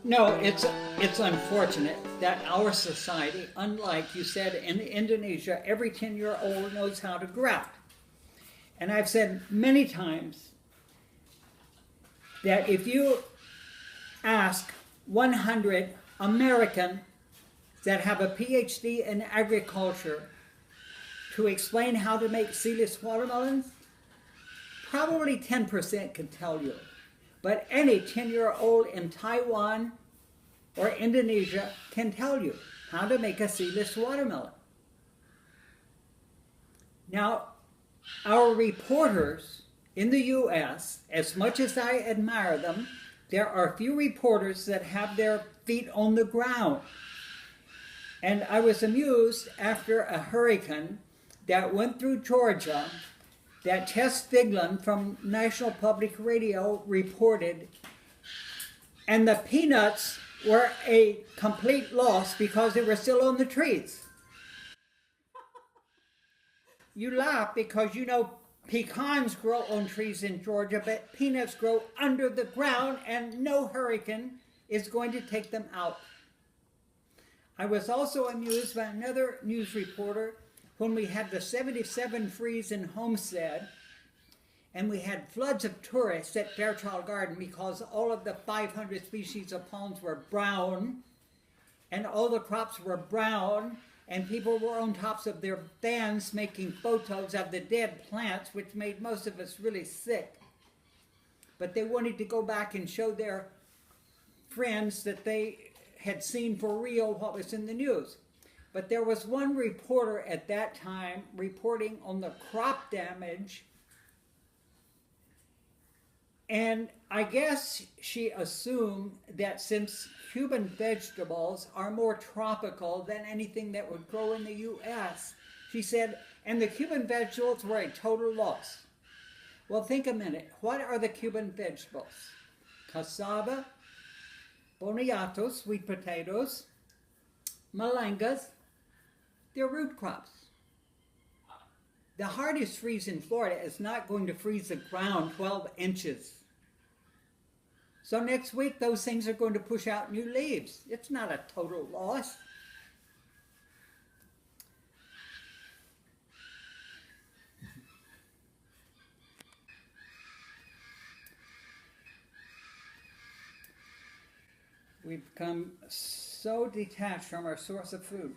No, it's unfortunate that our society, unlike you said in Indonesia, every 10-year-old knows how to graft. And I've said many times that if you ask 100 Americans that have a PhD in agriculture to explain how to make seedless watermelons, probably 10% can tell you. But any 10-year-old in Taiwan or Indonesia can tell you how to make a seedless watermelon. Now, our reporters in the U.S., as much as I admire them, there are few reporters that have their feet on the ground. And I was amused after a hurricane that went through Georgia that Tess Figland from National Public Radio reported, and the peanuts were a complete loss because they were still on the trees. You laugh because you know pecans grow on trees in Georgia, but peanuts grow under the ground and no hurricane is going to take them out. I was also amused by another news reporter when we had the 77 freeze in Homestead and we had floods of tourists at Fairchild Garden because all of the 500 species of palms were brown and all the crops were brown and people were on tops of their vans making photos of the dead plants, which made most of us really sick. But they wanted to go back and show their friends that they had seen for real what was in the news. But there was one reporter at that time reporting on the crop damage, and I guess she assumed that since Cuban vegetables are more tropical than anything that would grow in the U.S., she said, and the Cuban vegetables were a total loss. Well, think a minute. What are the Cuban vegetables? Cassava, boniatos, sweet potatoes, malangas. They're root crops. The hardest freeze in Florida is not going to freeze the ground 12 inches. So next week, those things are going to push out new leaves. It's not a total loss. We've become so detached from our source of food.